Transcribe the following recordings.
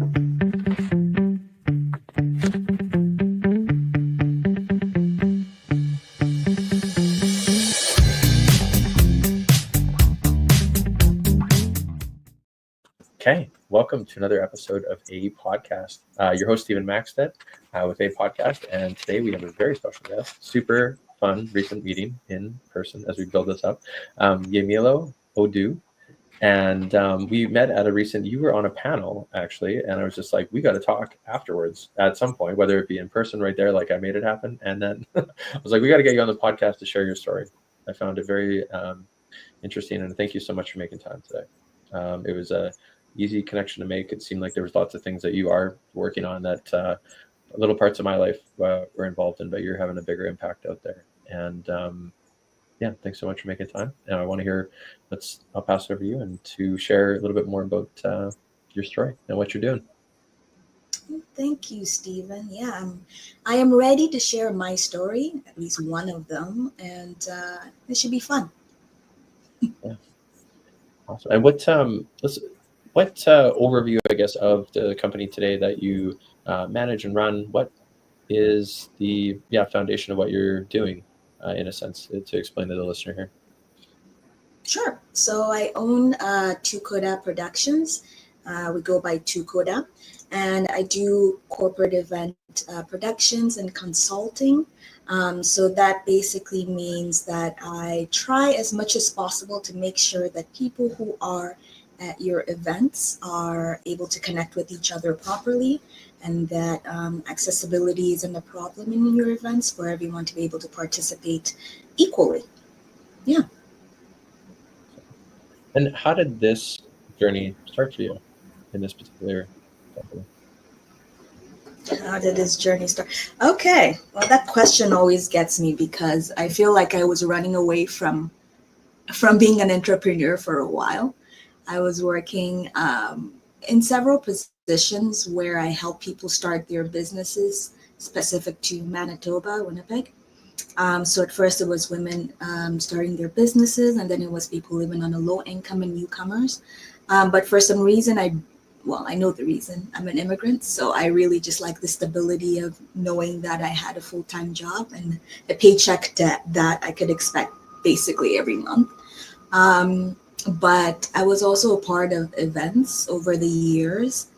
Okay, welcome to another episode of A Podcast. Your host, Stephen Maxted, with A Podcast, and today we have a very special guest, super fun recent meeting in person as we build this up, Yemilo Audu. And we met at a recent, you were on a panel actually, and I was just like, we got to talk afterwards at some point, whether it be in person right there, like I made it happen. And then I was like, we got to get you on the podcast to share your story. I found it very interesting, and thank you so much for making time today. It was a easy connection to make. It seemed like there was lots of things that you are working on that little parts of my life were involved in, but you're having a bigger impact out there. And yeah, thanks so much for making time. And I want to hear, I'll pass it over to you and to share a little bit more about your story and what you're doing. Thank you, Stephen. Yeah, I am ready to share my story, at least one of them, and it should be fun. Yeah, awesome. And what overview, I guess, of the company today that you manage and run? What is the foundation of what you're doing, in a sense, to explain to the listener here? Sure. So I own Tukoda Productions. We go by Tukoda, and I do corporate event productions and consulting. So that basically means that I try as much as possible to make sure that people who are at your events are able to connect with each other properly, and that accessibility isn't a problem in your events for everyone to be able to participate equally. Yeah. And how did this journey start for you in this particular company? How did this journey start? Okay. Well, that question always gets me because I feel like I was running away from being an entrepreneur for a while. I was working in several positions where I help people start their businesses specific to Manitoba, Winnipeg. So at first it was women starting their businesses, and then it was people living on a low income and newcomers. But for some reason, I know the reason. I'm an immigrant, so I really just like the stability of knowing that I had a full-time job and a paycheck that I could expect basically every month. But I was also a part of events over the years,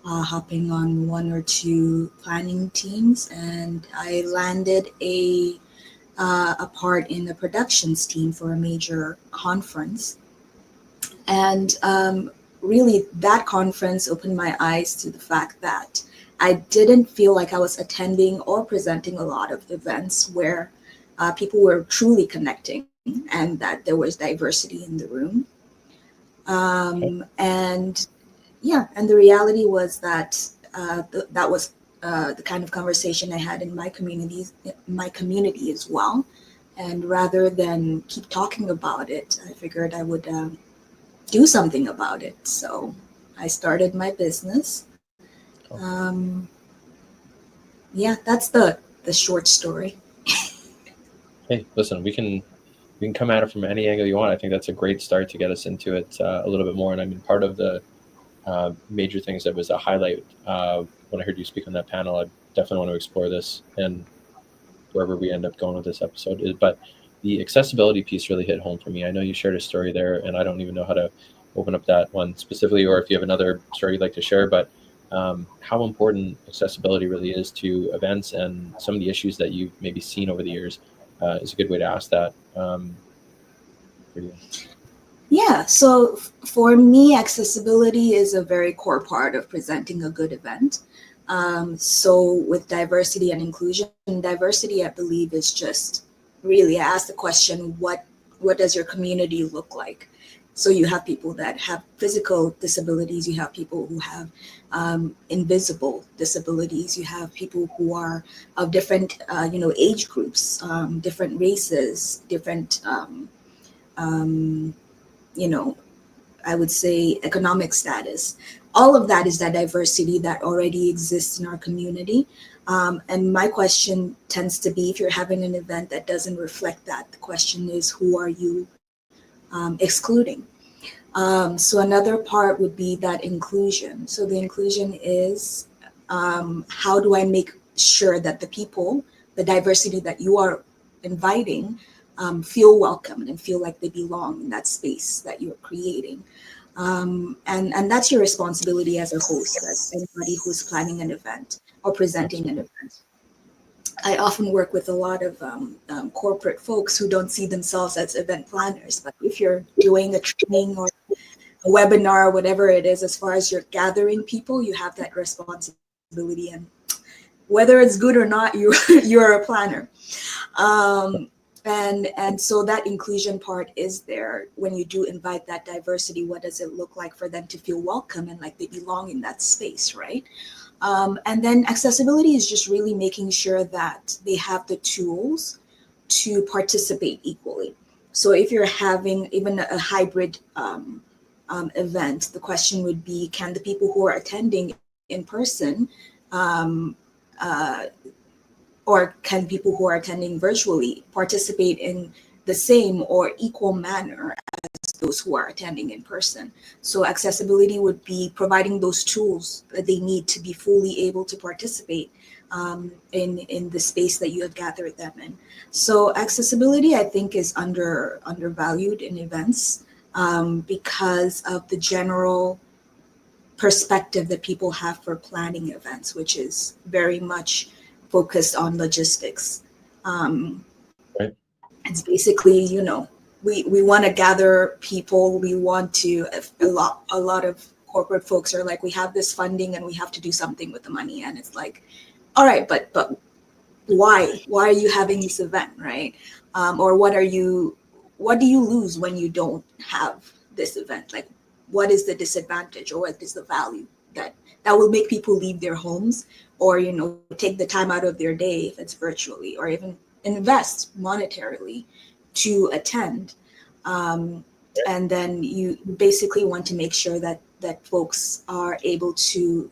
hopping on one or two planning teams, and I landed a part in the productions team for a major conference. And really, that conference opened my eyes to the fact that I didn't feel like I was attending or presenting a lot of events where people were truly connecting and that there was diversity in the room. And the reality was that that was the kind of conversation I had in my community as well. And rather than keep talking about it, I figured I would do something about it. So I started my business. That's the short story. Hey, listen, we can come at it from any angle you want. I think that's a great start to get us into it a little bit more. And I mean, part of the major things that was a highlight when I heard you speak on that panel, I definitely want to explore this and wherever we end up going with this episode is, but the accessibility piece really hit home for me. I know you shared a story there, and I don't even know how to open up that one specifically, or if you have another story you'd like to share, but how important accessibility really is to events and some of the issues that you've maybe seen over the years is a good way to ask that for you. Yeah, so for me, accessibility is a very core part of presenting a good event. So with diversity and inclusion, diversity, I believe, is just really, I ask the question, what does your community look like? So you have people that have physical disabilities, you have people who have invisible disabilities, you have people who are of different, age groups, different races, different, I would say economic status. All of that is that diversity that already exists in our community. And my question tends to be, if you're having an event that doesn't reflect that, the question is, who are you excluding? So another part would be that inclusion. So the inclusion is, how do I make sure that the people, the diversity that you are inviting, feel welcome and feel like they belong in that space that you're creating. And that's your responsibility as a host, as anybody who's planning an event or presenting an event. I often work with a lot of corporate folks who don't see themselves as event planners. But if you're doing a training or a webinar, whatever it is, as far as you're gathering people, you have that responsibility. And whether it's good or not, you're a planner. And so that inclusion part is there. When you do invite that diversity, what does it look like for them to feel welcome and like they belong in that space, right? And then accessibility is just really making sure that they have the tools to participate equally. So if you're having even a hybrid event, the question would be, can the people who are attending in person or can people who are attending virtually participate in the same or equal manner as those who are attending in person? So accessibility would be providing those tools that they need to be fully able to participate in the space that you have gathered them in. So accessibility, I think, is undervalued in events because of the general perspective that people have for planning events, which is very much focused on logistics. Right. It's basically, we want to gather people. We want to, a lot of corporate folks are like, we have this funding and we have to do something with the money. And it's like, all right, but why are you having this event, right? Or what do you lose when you don't have this event? Like, what is the disadvantage or what is the value that will make people leave their homes or, take the time out of their day if it's virtually, or even invest monetarily to attend. And then you basically want to make sure that folks are able to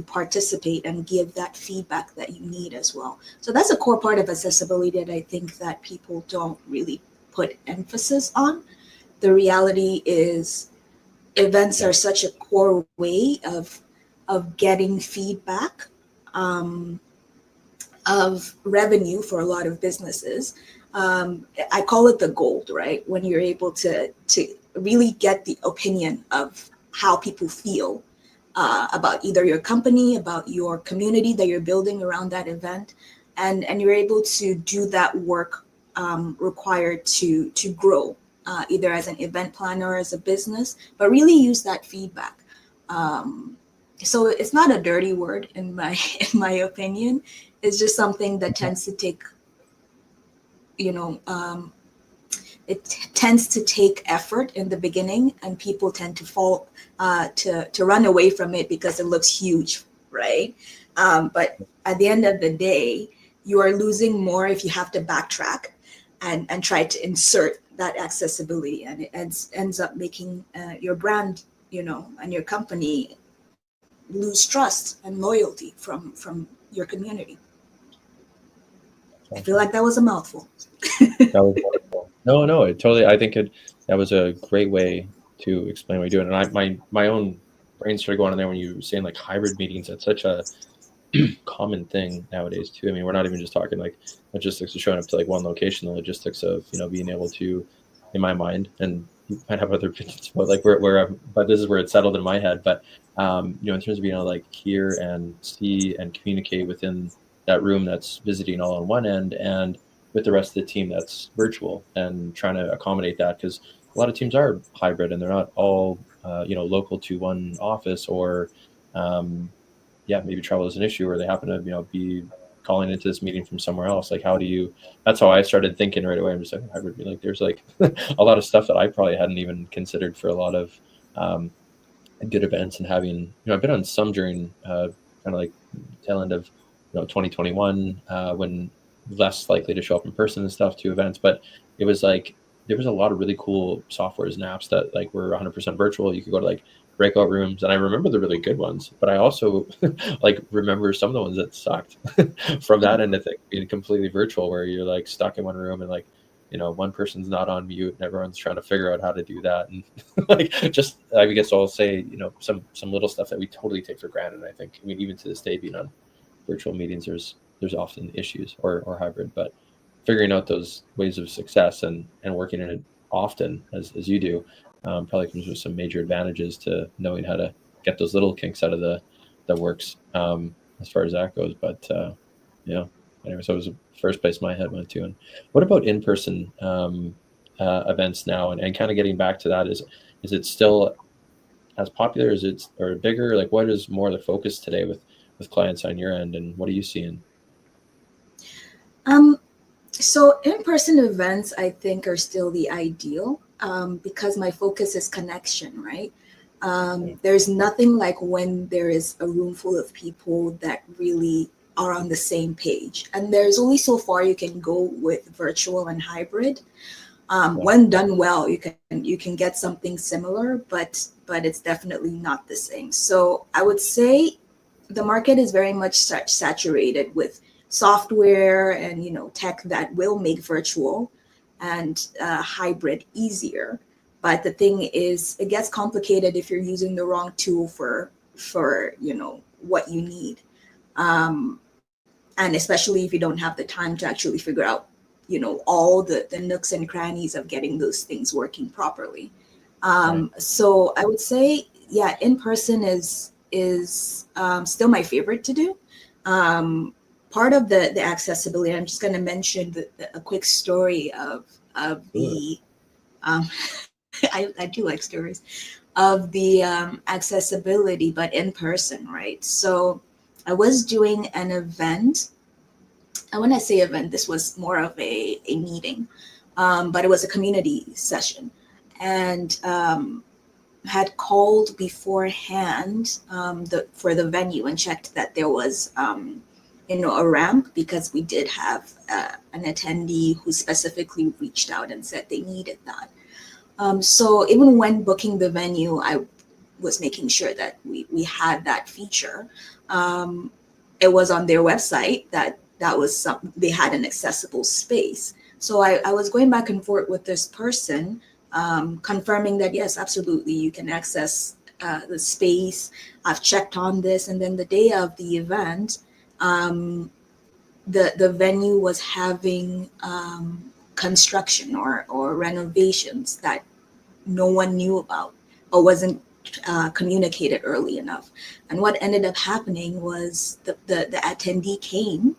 participate and give that feedback that you need as well. So that's a core part of accessibility that I think that people don't really put emphasis on. The reality is events are such a core way of getting feedback, of revenue for a lot of businesses. I call it the gold, right? When you're able to really get the opinion of how people feel about either your company, about your community that you're building around that event, and you're able to do that work required to grow, either as an event planner or as a business, but really use that feedback. So it's not a dirty word in my opinion. It's just something that tends to take, it tends to take effort in the beginning, and people tend to fall to run away from it because it looks huge, right? But at the end of the day, you are losing more if you have to backtrack and try to insert that accessibility, and it ends up making your brand, and your company lose trust and loyalty from your community. I feel like that was a mouthful. That was wonderful. No, I think that was a great way to explain what you're doing. And my own brain started going on there when you were saying like hybrid meetings. That's such a common thing nowadays too. I mean, we're not even just talking like logistics of showing up to like one location, the logistics of, being able to, in my mind, and you might have other opinions, but like but this is where it's settled in my head. But, in terms of being able to like hear and see and communicate within that room that's visiting all on one end and with the rest of the team that's virtual, and trying to accommodate that, because a lot of teams are hybrid and they're not all local to one office, or maybe travel is an issue, or they happen to be calling into this meeting from somewhere else. Like, that's how I started thinking right away. I'm just like, hybrid, like there's like a lot of stuff that I probably hadn't even considered for a lot of good events. And having I've been on some during kind of like tail end of 2021 when less likely to show up in person and stuff to events, but it was like there was a lot of really cool softwares and apps that like were 100% virtual. You could go to like breakout rooms, and I remember the really good ones, but I also like remember some of the ones that sucked from that end of thing, being completely virtual, where you're like stuck in one room and like one person's not on mute and everyone's trying to figure out how to do that. And like, just, I guess I'll say, some little stuff that we totally take for granted. I think, even to this day, being on virtual meetings, there's often issues or hybrid, but figuring out those ways of success and working in it often as you do, probably comes with some major advantages to knowing how to get those little kinks out of the works, as far as that goes. But anyway, so it was the first place my head went to. And what about in-person events now, and kind of getting back to that, is it still as popular? Is it, or bigger? Like, what is more the focus today with clients on your end, and what are you seeing? So in-person events, I think, are still the ideal, because my focus is connection, right? There's nothing like when there is a room full of people that really are on the same page. And there's only so far you can go with virtual and hybrid. When done well, you can get something similar, but it's definitely not the same. So I would say the market is very much saturated with software and tech that will make virtual and hybrid easier. But the thing is, it gets complicated if you're using the wrong tool for what you need, and especially if you don't have the time to actually figure out all the nooks and crannies of getting those things working properly. So I would say, yeah, in person is still my favorite to do. Part of the accessibility, I'm just going to mention a quick story of the I do like stories of the accessibility, but in person, right? So I was doing an event. And when I say event, this was more of a meeting, but it was a community session, and had called beforehand for the venue and checked that there was a ramp, because we did have an attendee who specifically reached out and said they needed that. So even when booking the venue, I was making sure that we had that feature. It was on their website that was they had an accessible space. So I was going back and forth with this person, confirming that, yes, absolutely, you can access the space. I've checked on this. And then the day of the event, the venue was having construction or renovations that no one knew about or wasn't communicated early enough. And what ended up happening was the attendee came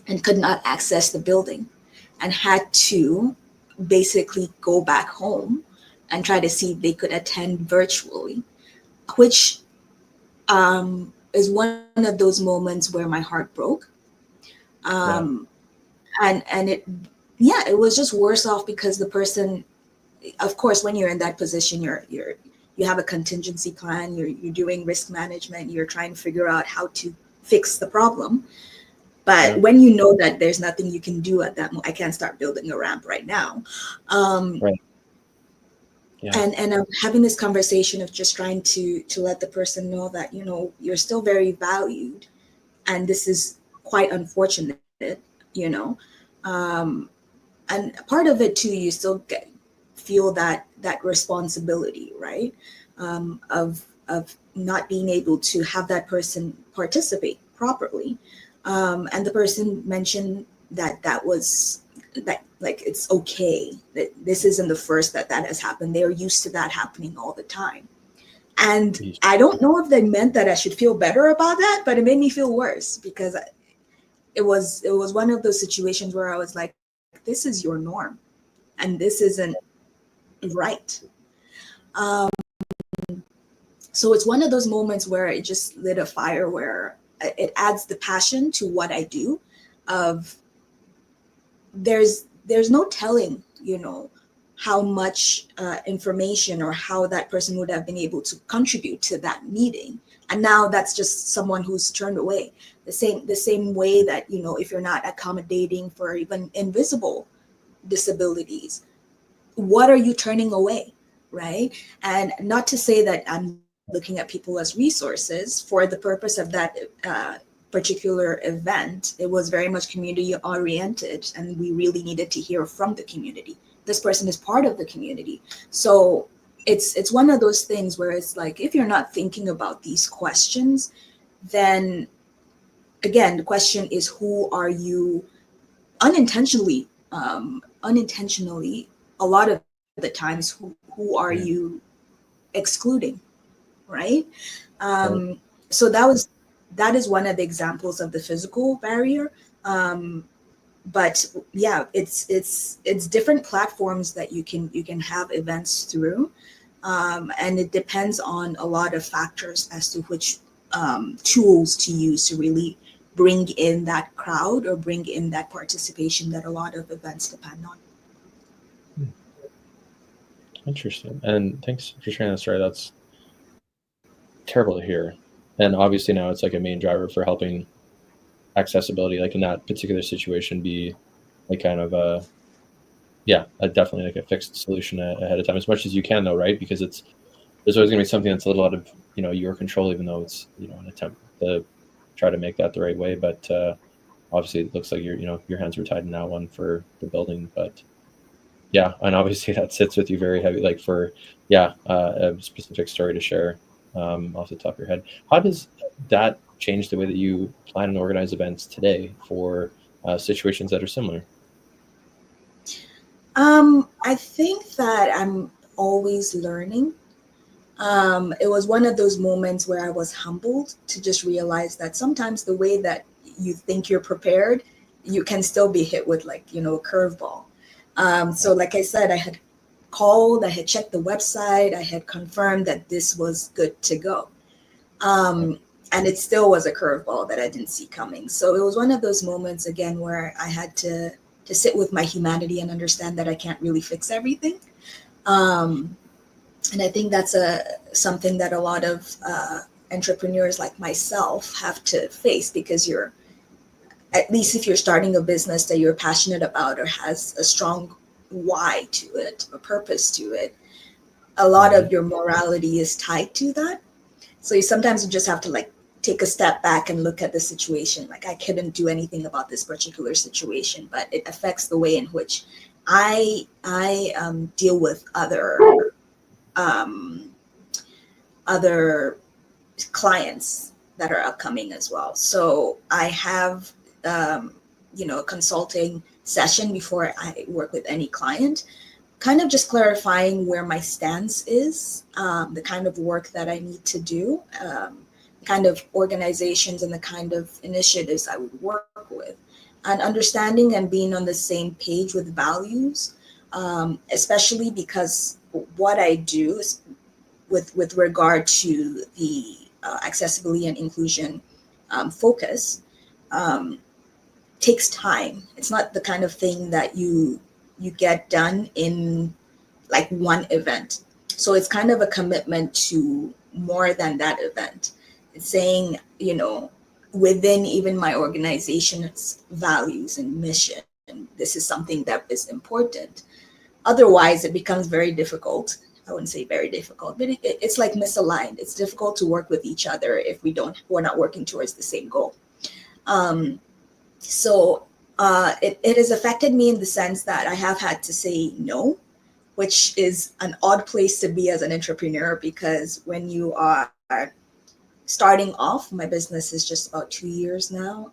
and could not access the building and had to basically go back home and try to see if they could attend virtually, which is one of those moments where my heart broke. And it was just worse off because the person, of course, when you're in that position, you have a contingency plan, you're doing risk management, you're trying to figure out how to fix the problem. But when you know that there's nothing you can do at that moment, I can't start building a ramp right now. Right. Yeah. And I'm having this conversation of just trying to let the person know that, you're still very valued, and this is quite unfortunate, and part of it too, you still feel that responsibility, right? Of not being able to have that person participate properly. And the person mentioned that like it's okay, that this isn't the first that has happened. They're used to that happening all the time. And I don't know if they meant that I should feel better about that, but it made me feel worse, because it was one of those situations where I was like, this is your norm and this isn't right. So it's one of those moments where it just lit a fire, where it adds the passion to what I do. Of there's no telling, how much information or how that person would have been able to contribute to that meeting. And now that's just someone who's turned away. The same way that, if you're not accommodating for even invisible disabilities, what are you turning away, right? And not to say that I'm looking at people as resources for the purpose of that particular event, it was very much community oriented, and we really needed to hear from the community. This person is part of the community. So it's one of those things where it's like, if you're not thinking about these questions, then again, the question is, who are you unintentionally, a lot of the times, who are you excluding, right? So that is one of the examples of the physical barrier. But yeah, it's different platforms that you can have events through, and it depends on a lot of factors as to which tools to use to really bring in that crowd or bring in that participation that a lot of events depend on. Interesting. And thanks for sharing that story. That's terrible to hear. And obviously now it's like a main driver for helping accessibility, like in that particular situation, be like kind of definitely like a fixed solution ahead of time, as much as you can though, right? Because there's always gonna be something that's a little out of, your control, even though it's, an attempt to try to make that the right way. But obviously it looks like your hands were tied in that one for the building. But yeah, and obviously that sits with you very heavy, like for a specific story to share off the top of your head. How does that change the way that you plan and organize events today for situations that are similar? I think that I'm always learning. It was one of those moments where I was humbled to just realize that sometimes the way that you think you're prepared, you can still be hit with a curveball. So like I said, I had called, I had checked the website, I had confirmed that this was good to go. And it still was a curveball that I didn't see coming. So it was one of those moments again where I had to sit with my humanity and understand that I can't really fix everything. And I think that's something that a lot of entrepreneurs like myself have to face, because at least if you're starting a business that you're passionate about or has a strong why to it, a purpose to it, a lot of your morality is tied to that. So sometimes you just have to take a step back and look at the situation. Like, I couldn't do anything about this particular situation, but it affects the way in which I deal with other clients that are upcoming as well. So I have a consulting session before I work with any client, kind of just clarifying where my stance is, the kind of work that I need to do, the kind of organizations and the kind of initiatives I would work with, and understanding and being on the same page with values, especially because what I do is with regard to the accessibility and inclusion focus takes time. It's not the kind of thing that you get done in one event. So it's kind of a commitment to more than that event. It's saying, within even my organization's values and mission, this is something that is important. Otherwise, it becomes very difficult. I wouldn't say very difficult, but it's like misaligned. It's difficult to work with each other if we're not working towards the same goal. So it has affected me in the sense that I have had to say no, which is an odd place to be as an entrepreneur, because when you are starting off, my business is just about 2 years now.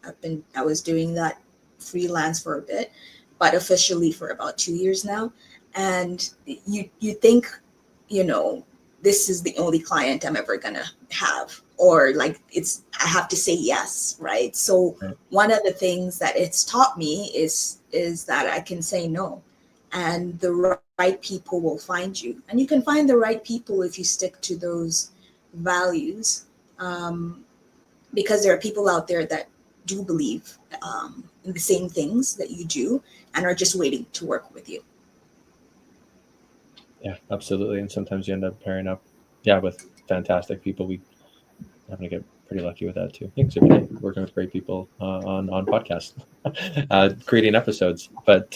I was doing that freelance for a bit, but officially for about 2 years now. And you think, this is the only client I'm ever gonna have, or I have to say yes, right? So one of the things that it's taught me is that I can say no, and the right people will find you. And you can find the right people if you stick to those values, because there are people out there that do believe in the same things that you do and are just waiting to work with you. Yeah, absolutely. And sometimes you end up pairing up, with fantastic people. We happen to get pretty lucky with that too. Thanks, every day, working with great people on podcasts, creating episodes. But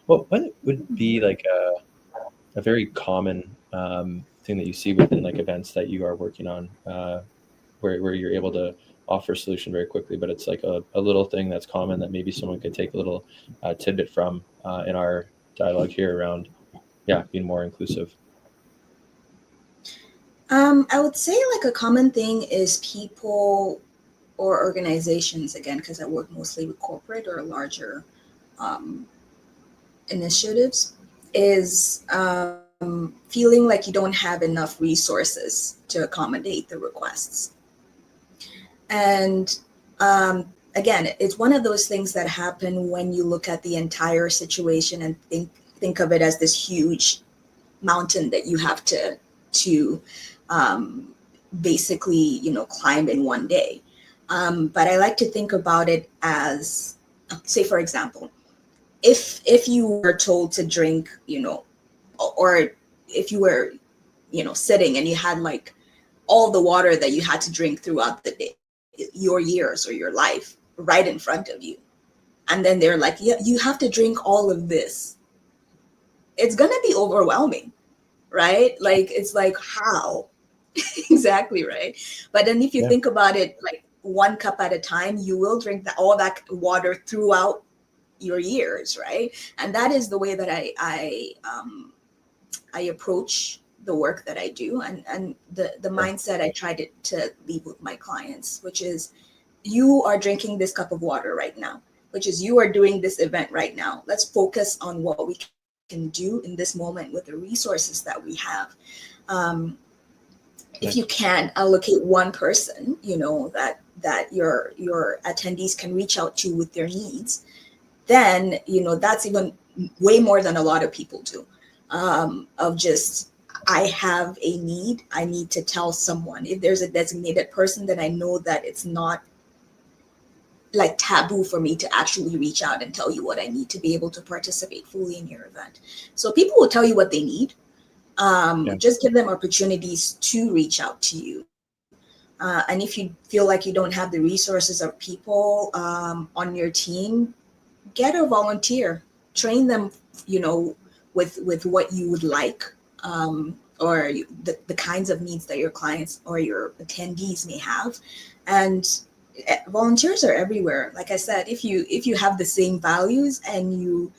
what would be a very common thing that you see within events that you are working on where you're able to offer a solution very quickly. But it's like a little thing that's common that maybe someone could take a little tidbit from in our dialogue here around, being more inclusive. I would say like a common thing is people or organizations, again, because I work mostly with corporate or larger initiatives, is feeling like you don't have enough resources to accommodate the requests. And again, it's one of those things that happen when you look at the entire situation and think of it as this huge mountain that you have to basically, climb in one day. But I like to think about it as, say, for example, if you were told to drink, or if you were, sitting and you had like all the water that you had to drink throughout the day, your years or your life right in front of you. And then they're like, yeah, you have to drink all of this. It's going to be overwhelming, right? Like, it's like, how? Exactly, right? But then if you think about it, like one cup at a time, you will drink all that water throughout your years, right? And that is the way that I approach the work that I do, and the mindset I try to leave with my clients, which is, you are drinking this cup of water right now, which is, you are doing this event right now. Let's focus on what we can do in this moment with the resources that we have. If you can allocate one person, that your attendees can reach out to with their needs, then that's even way more than a lot of people do. Of just, I have a need, I need to tell someone. If there's a designated person, that I know that it's not like taboo for me to actually reach out and tell you what I need to be able to participate fully in your event. So people will tell you what they need. Just give them opportunities to reach out to you. And if you feel like you don't have the resources or people on your team, get a volunteer, train them, with what you would like, or the kinds of needs that your clients or your attendees may have. And volunteers are everywhere. Like I said, if you have the same values and you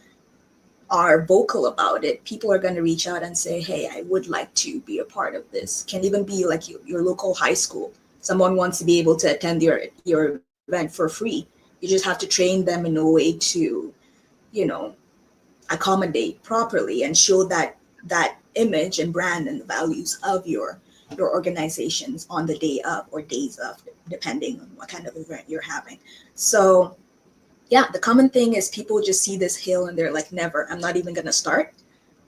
are vocal about it, people are going to reach out and say, hey, I would like to be a part of this. Can even be like your local high school. Someone wants to be able to attend your event for free. You just have to train them in a way to, accommodate properly and show that image and brand and the values of your organizations on the day of or days of, depending on what kind of event you're having. So the common thing is people just see this hill and they're like, never, I'm not even going to start.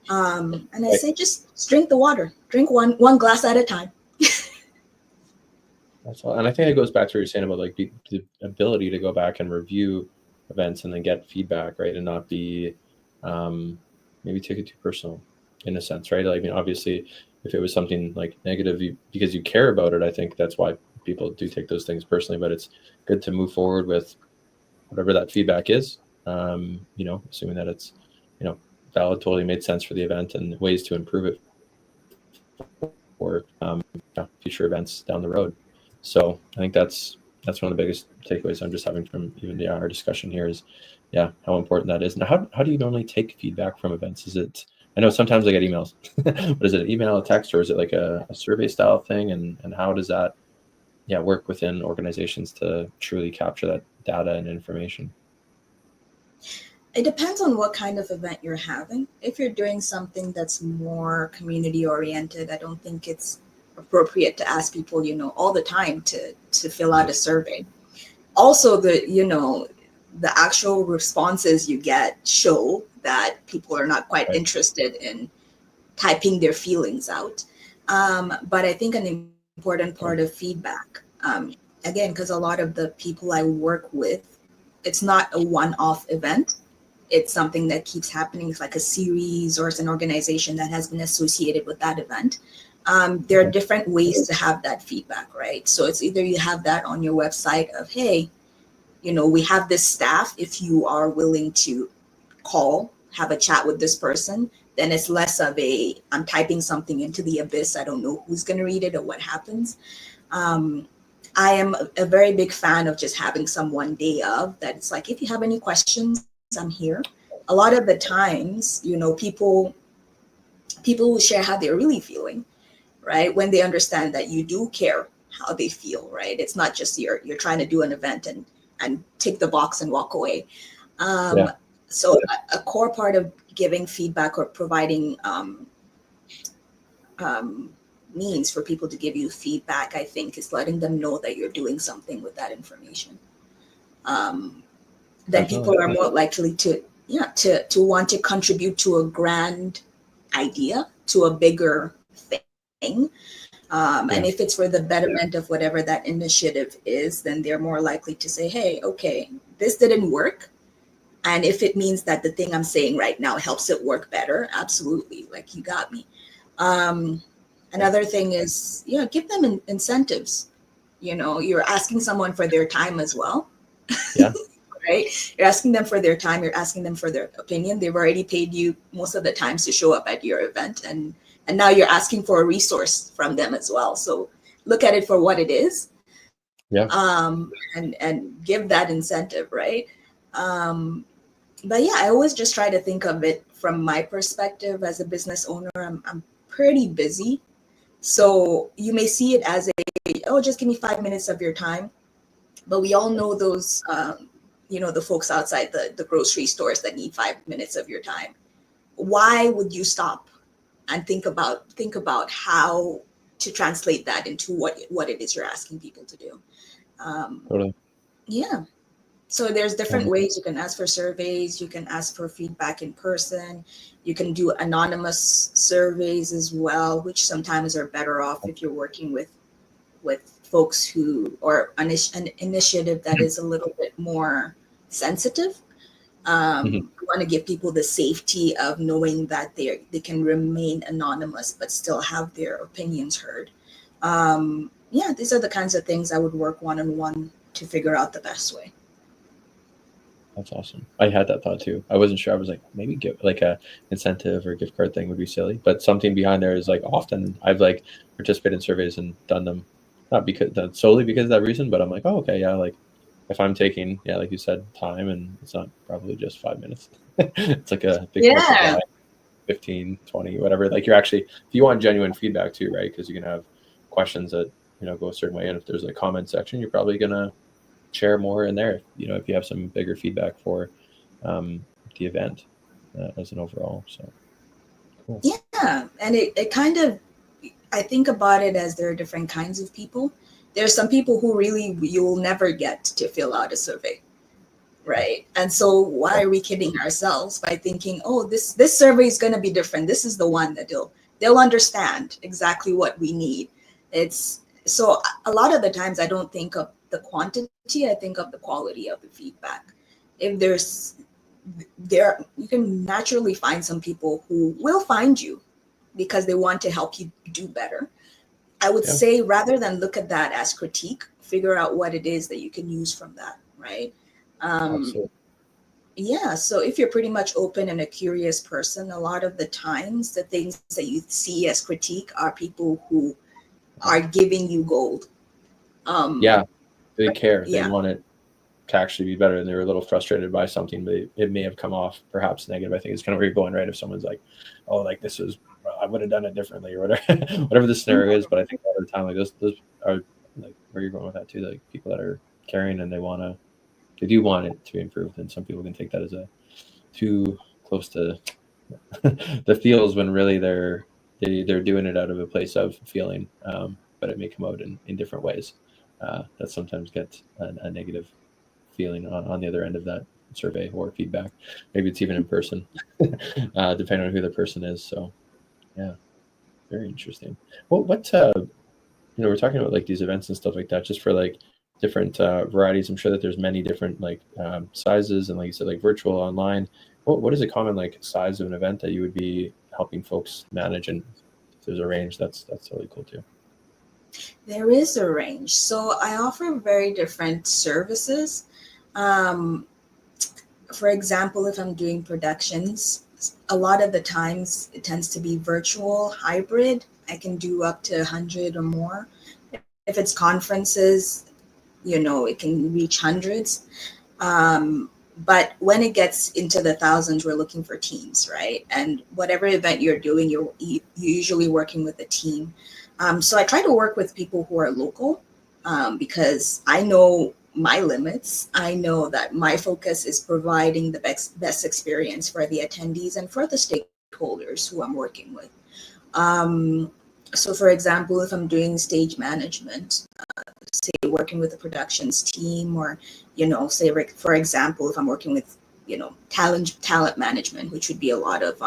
And I say, just drink the water, drink one glass at a time. That's all. And I think it goes back to what you're saying about like the ability to go back and review events and then get feedback, right? And not be maybe take it too personal in a sense, right? Like, I mean, obviously, if it was something like negative because you care about it, I think that's why people do take those things personally. But it's good to move forward with whatever that feedback is, assuming that it's, valid, totally made sense for the event and ways to improve it for future events down the road. So I think that's one of the biggest takeaways I'm just having from even our discussion here is, how important that is. Now, how do you normally take feedback from events? Is it, I know sometimes I get emails, but is it an email, a text, or is it like a survey style thing? And how does that work within organizations to truly capture that data and information? It depends on what kind of event you're having. If you're doing something that's more community oriented, I don't think it's appropriate to ask people, all the time to fill out a survey. Also, the actual responses you get show that people are not quite interested in typing their feelings out. But I think an important part of feedback, again, because a lot of the people I work with, it's not a one-off event. It's something that keeps happening. It's like a series, or it's an organization that has been associated with that event. There are different ways to have that feedback, right? So it's either you have that on your website of, hey, we have this staff. If you are willing to call, have a chat with this person, then it's less of I'm typing something into the abyss. I don't know who's going to read it or what happens. I am a very big fan of just having someone day of that. It's like, if you have any questions, I'm here. A lot of the times, people will share how they're really feeling, right? When they understand that you do care how they feel, right? It's not just you're trying to do an event and tick the box and walk away. Um, Yeah. so a core part of giving feedback or providing um, means for people to give you feedback, I think, is letting them know that you're doing something with that information. Um, then Definitely. people are more likely to want to contribute to a grand idea, to a bigger thing. And Yeah. if it's for the betterment of whatever that initiative is, then they're more likely to say, hey, okay, this didn't work. And if it means that the thing I'm saying right now helps it work better, absolutely. Like, you got me. Um, Another thing is, give them incentives. You're asking someone for their time as well, Yeah. right? You're asking them for their time. You're asking them for their opinion. They've already paid you most of the times to show up at your event, and now you're asking for a resource from them as well. So look at it for what it is, Yeah. and give that incentive, right? Um, but yeah, I always just try to think of it from my perspective as a business owner. I'm pretty busy. So you may see it as oh, just give me 5 minutes of your time. But we all know those, the folks outside the grocery stores that need 5 minutes of your time. Why would you stop and think about how to translate that into what it is you're asking people to do? Um, Totally. yeah. So there's different Um, ways. You can ask for surveys. You can ask for feedback in person. You can do anonymous surveys as well, which sometimes are better off if you're working with folks who, or an initiative that is a little bit more sensitive. mhm. We want to give people the safety of knowing that they can remain anonymous but still have their opinions heard. Yeah, these are the kinds of things I would work one-on-one to figure out the best way. That's awesome. I had that thought too. I wasn't sure. I was like, maybe give like a incentive or gift card thing would be silly, but something behind there is like often I've like participated in surveys and done them, not because not solely because of that reason, but I'm like, oh, okay, yeah, like if I'm taking, yeah, like you said, time, and it's not probably just 5 minutes. It's like a big Yeah. multiplier, 15, 20, whatever. Like you're actually, if you want genuine feedback too, right? Because you can have questions that, go a certain way. And if there's a comment section, you're probably going to share more in there, if you have some bigger feedback for the event as an overall. So cool. Yeah. And it kind of, I think about it as there are different kinds of people. There's some people who really you'll never get to fill out a survey. Right. And so why are we kidding ourselves by thinking, oh, this survey is going to be different. This is the one that they'll understand exactly what we need. It's so a lot of the times I don't think of the quantity, I think of the quality of the feedback. If you can naturally find some people who will find you because they want to help you do better. I would Yeah, say, rather than look at that as critique, figure out what it is that you can use from that, right? Um, absolutely. yeah, so if you're pretty much open and a curious person, a lot of the times the things that you see as critique are people who are giving you gold. Yeah, Um, they care. They yeah, want it to actually be better, and they're a little frustrated by something, but it may have come off perhaps negative. I think it's kind of where you're going, right? If someone's like, oh, like this was, I would have done it differently or whatever, whatever the scenario is. But I think a lot of the time, like those are like where you're going with that too. Like people that are caring and they do want it to be improved, and some people can take that as a too close to the feels when really they're doing it out of a place of feeling, but it may come out in different ways that sometimes get a negative feeling on the other end of that survey or feedback. Maybe it's even in person, depending on who the person is. So yeah, very interesting. We're talking about like these events and stuff like that, just for like different varieties. I'm sure that there's many different like sizes and like you said, like virtual, online. What is a common like size of an event that you would be helping folks manage? And if there's a range, that's really cool too. there is a range. So I offer very different services. Um, for example, if I'm doing productions, a lot of the times it tends to be virtual, hybrid. I can do up to 100 or more. If it's conferences, it can reach hundreds. But when it gets into the thousands, we're looking for teams, right? And whatever event you're doing, you're usually working with a team. So I try to work with people who are local, because I know my limits. I know that my focus is providing the best experience for the attendees and for the stakeholders who I'm working with. So for example, if I'm doing stage management, say working with the productions team, or say for example, if I'm working with talent management, which would be a lot of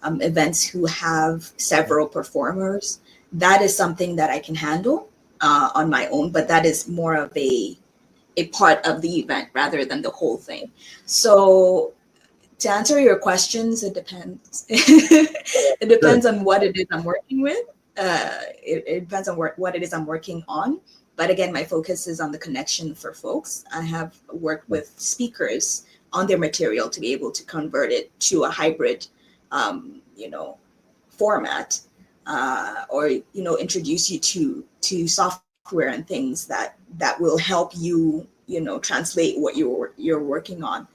events who have several performers, that is something that I can handle on my own, but that is more of a part of the event rather than the whole thing. So to answer your questions, it depends. It depends on what it is I'm working with. It depends on what it is I'm working on. But again, my focus is on the connection for folks. I have worked with speakers on their material to be able to convert it to a hybrid, format, or introduce you to software and things that will help you translate what you're working on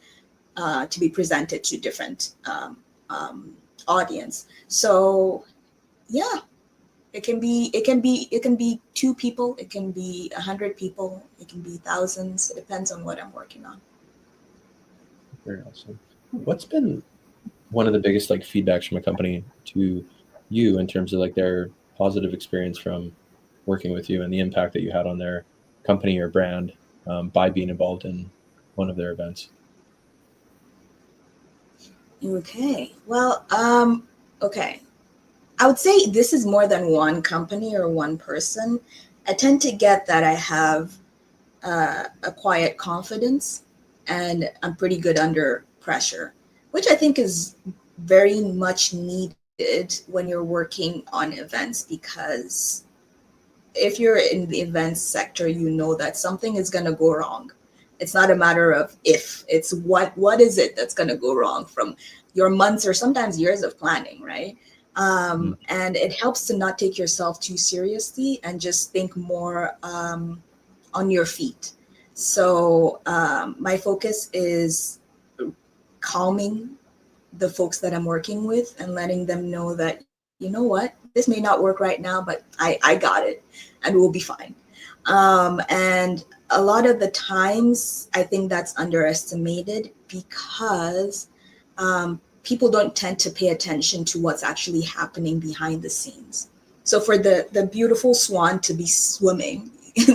to be presented to different audience. So yeah, it can be 2 people, it can be 100 people, it can be thousands. It depends on what I'm working on. Very awesome. What's been one of the biggest feedbacks from a company to you in terms of their positive experience from working with you and the impact that you had on their company or brand by being involved in one of their events? Okay. Well, okay. I would say this is more than one company or one person. I tend to get that I have a quiet confidence, and I'm pretty good under pressure, which I think is very much needed when you're working on events, because if you're in the events sector, you know that something is going to go wrong. It's not a matter of if, it's what is it that's going to go wrong from your months or sometimes years of planning, right? And it helps to not take yourself too seriously and just think more on your feet. So my focus is calming the folks that I'm working with and letting them know that, you know what, this may not work right now, but I got it and we'll be fine. And a lot of the times I think that's underestimated, because people don't tend to pay attention to what's actually happening behind the scenes. So for the beautiful swan to be swimming,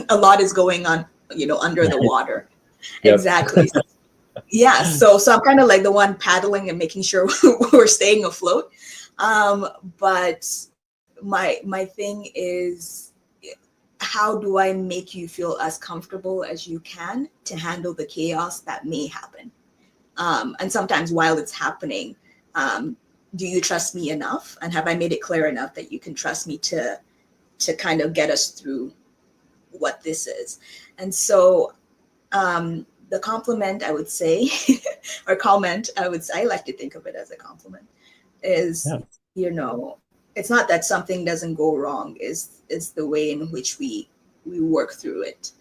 a lot is going on, under the water. Yep. Exactly. Yeah. So I'm kind of like the one paddling and making sure we're staying afloat. But my thing is, how do I make you feel as comfortable as you can to handle the chaos that may happen? And sometimes while it's happening, do you trust me enough? And have I made it clear enough that you can trust me to kind of get us through what this is? And so the compliment, I would say, or comment, I like to think of it as a compliment, is, it's not that something doesn't go wrong, is the way in which we work through it,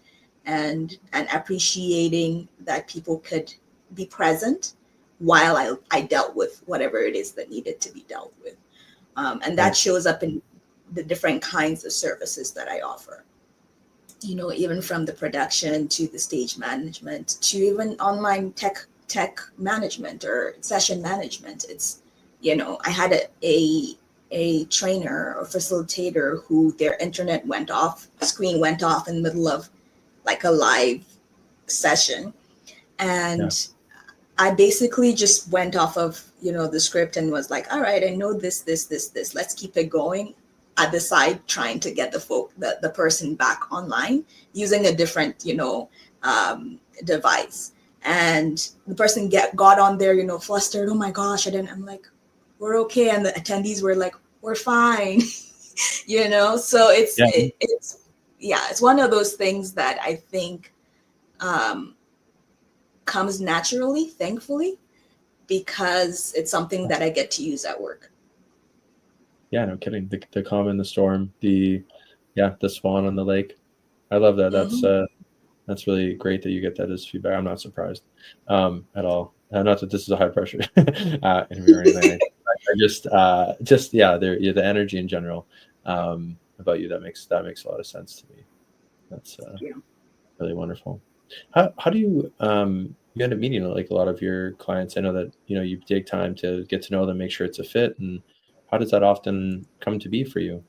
and appreciating that people could be present while I dealt with whatever it is that needed to be dealt with. And that shows up in the different kinds of services that I offer. Even from the production to the stage management to even online tech management or session management. It's, I had a trainer or facilitator who their internet screen went off in the middle of a live session. And I basically just went off of, the script and was like, all right, I know this, let's keep it going. At the side, trying to get the person back online using a different, device. And the person got on there, flustered. Oh my gosh, I'm like, we're okay. And the attendees were like, we're fine. So it's one of those things that I think comes naturally, thankfully, because it's something that I get to use at work. Yeah, no kidding. The calm in the storm, the swan on the lake. I love that. That's really great that you get that as feedback. I'm not surprised at all. Not that this is a high pressure interview or anything. I just yeah, the energy in general about you that makes a lot of sense to me. That's Yeah. really wonderful. How do you end up meeting like a lot of your clients? I know that you take time to get to know them, make sure it's a fit, and how does that often come to be for you?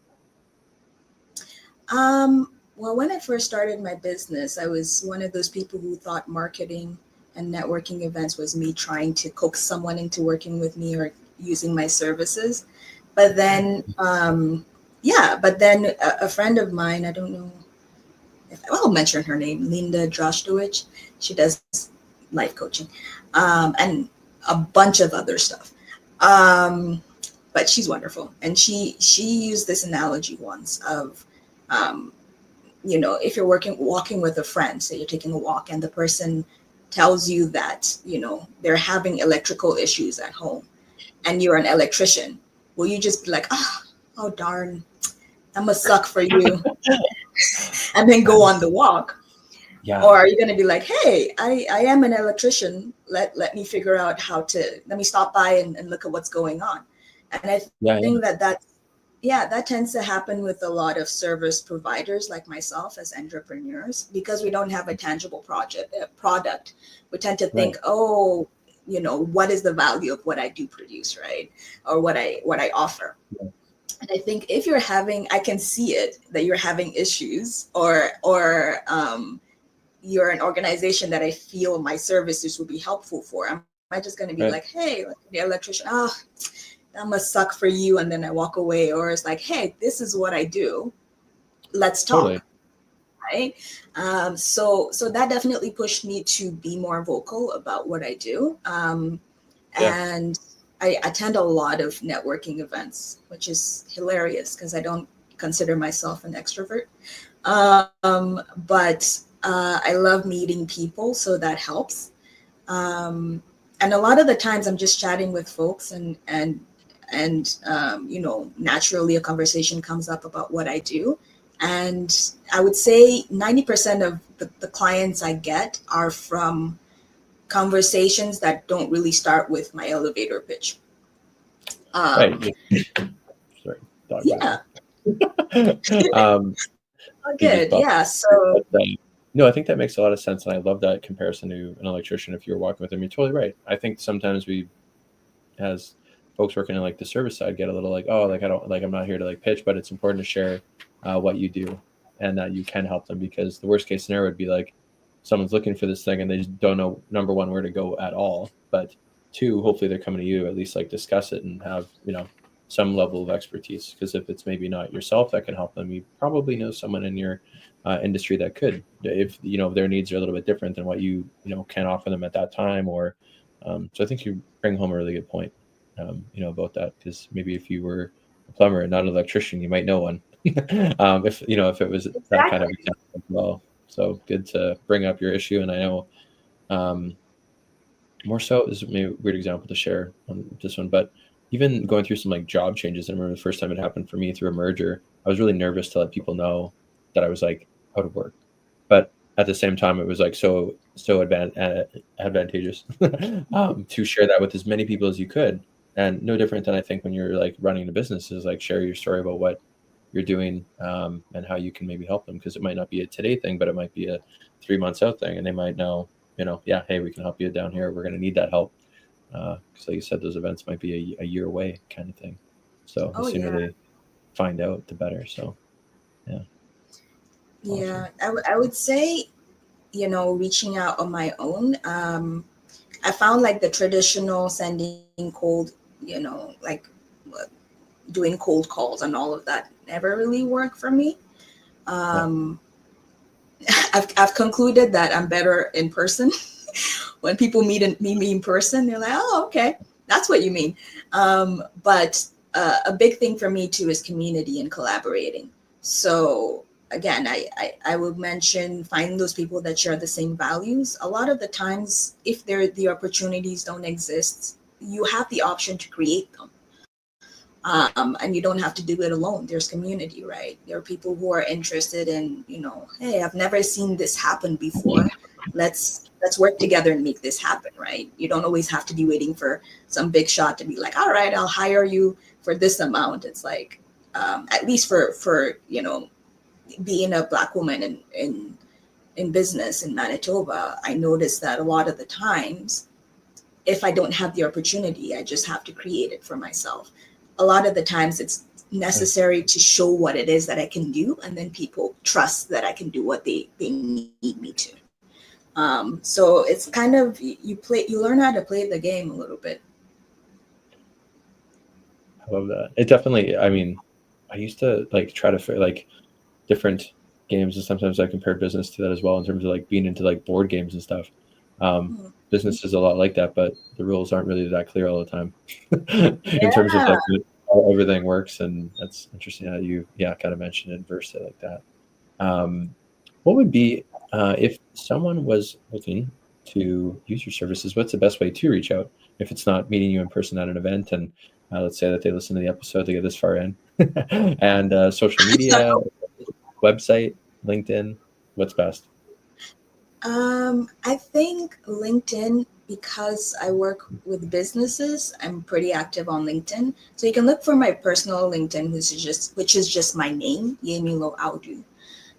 Well, when I first started my business, I was one of those people who thought marketing and networking events was me trying to coax someone into working with me or using my services. But then, a friend of mine, I don't know if I'll mention her name, Linda Drostowicz. She does life coaching and a bunch of other stuff. But she's wonderful. And she used this analogy once of, um, if you're walking with a friend, say you're taking a walk and the person tells you that, they're having electrical issues at home and you're an electrician, will you just be like, oh darn, that must suck for you, and then go on the walk? Yeah. Or are you going to be like, hey, I am an electrician. Let me figure out let me stop by and look at what's going on. And I think that tends to happen with a lot of service providers like myself as entrepreneurs, because we don't have a tangible product. We tend to think, oh, what is the value of what I do produce, right? Or what I offer. Yeah. And I think if I can see it, that you're having issues or you're an organization that I feel my services would be helpful for. Am I just going to be like, hey, the electrician, that must suck for you, and then I walk away? Or it's like, hey, this is what I do. Let's talk. Totally. Right? So that definitely pushed me to be more vocal about what I do. And I attend a lot of networking events, which is hilarious because I don't consider myself an extrovert. But I love meeting people, so that helps. And a lot of the times I'm just chatting with folks and naturally a conversation comes up about what I do. And I would say 90% of the clients I get are from conversations that don't really start with my elevator pitch. Right. Sorry. Yeah. Good. Yeah. So. No, I think that makes a lot of sense, and I love that comparison to an electrician. If you're walking with them, you're totally right. I think sometimes we, as folks working in like the service side, get a little like, oh, like I don't like I'm not here to like pitch, but it's important to share what you do and that you can help them, because the worst case scenario would be like someone's looking for this thing and they just don't know, number one, where to go at all, but two, hopefully they're coming to you to at least like discuss it and have some level of expertise, because if it's maybe not yourself that can help them, you probably know someone in your industry that could, if their needs are a little bit different than what you can offer them at that time. Or so I think you bring home a really good point about that, because maybe if you were a plumber and not an electrician, you might know one. If it was exactly that kind of example as well. So good to bring up your issue. And I know more so is maybe a weird example to share on this one, but even going through some like job changes, I remember the first time it happened for me through a merger, I was really nervous to let people know that I was like out of work. But at the same time, it was like so advantageous to share that with as many people as you could. And no different than I think when you're like running a business, is like share your story about what you're doing and how you can maybe help them, because it might not be a today thing, but it might be a 3 months out thing, and they might know, hey, we can help you down here. We're going to need that help. Because like you said, those events might be a year away kind of thing. So the sooner they find out, the better. So, yeah. Yeah, awesome. I would say, reaching out on my own. I found like the traditional sending cold, like doing cold calls and all of that never really worked for me. I've concluded that I'm better in person. When people meet me in person, they're like, oh, okay, that's what you mean. But a big thing for me too is community and collaborating. So again, I would mention finding those people that share the same values. A lot of the times, if the opportunities don't exist, you have the option to create them. And you don't have to do it alone. There's community, right? There are people who are interested in, hey, I've never seen this happen before. Let's work together and make this happen, right? You don't always have to be waiting for some big shot to be like, all right, I'll hire you for this amount. It's like, at least for being a Black woman in business in Manitoba, I noticed that a lot of the times, if I don't have the opportunity, I just have to create it for myself. A lot of the times it's necessary to show what it is that I can do, and then people trust that I can do what they need me to. So it's kind of, you learn how to play the game a little bit. I love that. It definitely, I mean, I used to like try to like different games, and sometimes I compare business to that as well in terms of like being into like board games and stuff. Business is a lot like that, but the rules aren't really that clear all the time in terms of like how everything works. And that's interesting how you kind of mentioned it and versed it like that. What would be if someone was looking to use your services, what's the best way to reach out if it's not meeting you in person at an event? And let's say that they listen to the episode, they get this far in, and social media, website, LinkedIn, what's best? I think LinkedIn, because I work with businesses, I'm pretty active on LinkedIn. So you can look for my personal LinkedIn, which is just my name, Yemilo Audu.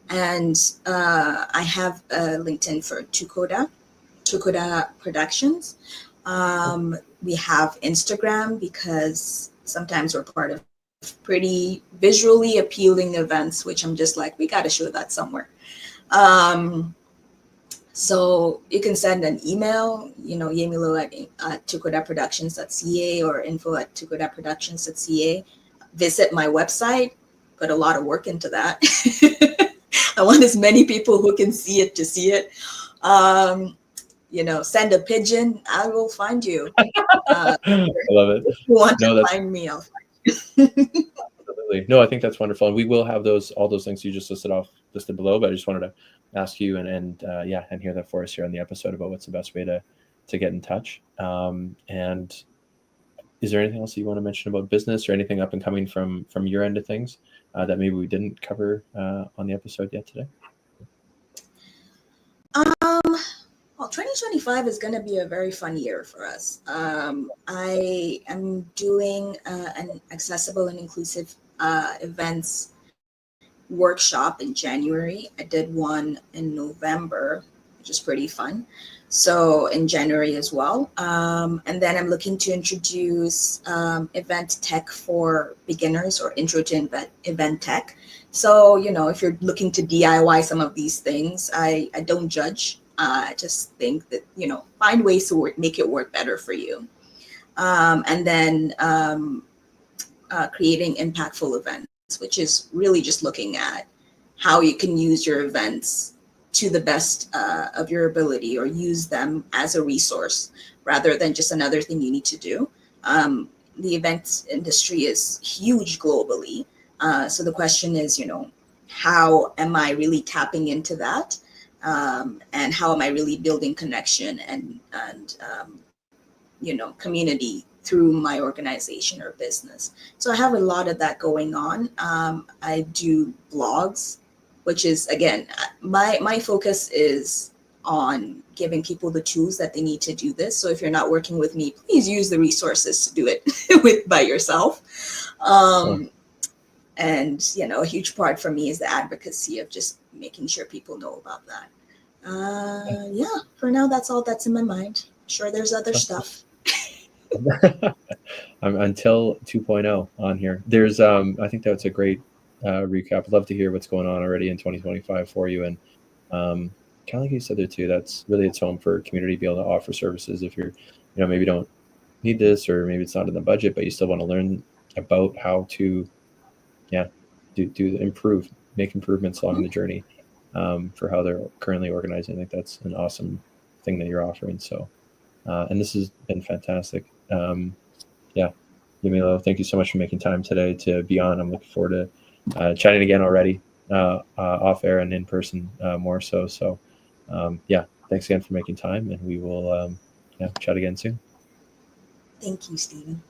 And I have a LinkedIn for Tukoda Productions. We have Instagram because sometimes we're part of pretty visually appealing events, which I'm just like, we got to show that somewhere. So you can send an email, Yemilo at tukodaproductions.ca or info@tukodaproductions.ca. Visit my website, put a lot of work into that. I want as many people who can see it to see it. Send a pigeon, I will find you. I love it. If you want to find me, I'll find you. Absolutely. No, I think that's wonderful. And we will have all those things you just listed below, but I just wanted to ask you and hear that for us here on the episode about what's the best way to get in touch. And is there anything else you want to mention about business or anything up and coming from your end of things that maybe we didn't cover on the episode yet today? Well, 2025 is going to be a very fun year for us. I am doing an accessible and inclusive events workshop in January. I did one in November, which is pretty fun. So in January as well. And then I'm looking to introduce event tech for beginners or intro to event tech. So, if you're looking to DIY some of these things, I don't judge. I just think that, find ways to make it work better for you. And then creating impactful events, which is really just looking at how you can use your events to the best of your ability, or use them as a resource rather than just another thing you need to do. The events industry is huge globally. So the question is, how am I really tapping into that? And how am I really building connection and community through my organization or business? So I have a lot of that going on. I do blogs, which is, again, my focus is on giving people the tools that they need to do this. So if you're not working with me, please use the resources to do it by yourself. And, a huge part for me is the advocacy of just making sure people know about that. For now, that's all that's in my mind. Sure, there's other stuff. Until 2.0 on here. There's, I think that's a great recap. I'd love to hear what's going on already in 2025 for you. And kind of like you said there too, that's really its home for community to be able to offer services. If you're, maybe don't need this, or maybe it's not in the budget, but you still want to learn about how to, make improvements along the journey for how they're currently organizing. I think that's an awesome thing that you're offering. So, and this has been fantastic. Yemilo, thank you so much for making time today to be on. I'm looking forward to chatting again already, off air and in person more so. So, thanks again for making time, and we will chat again soon. Thank you, Stephen.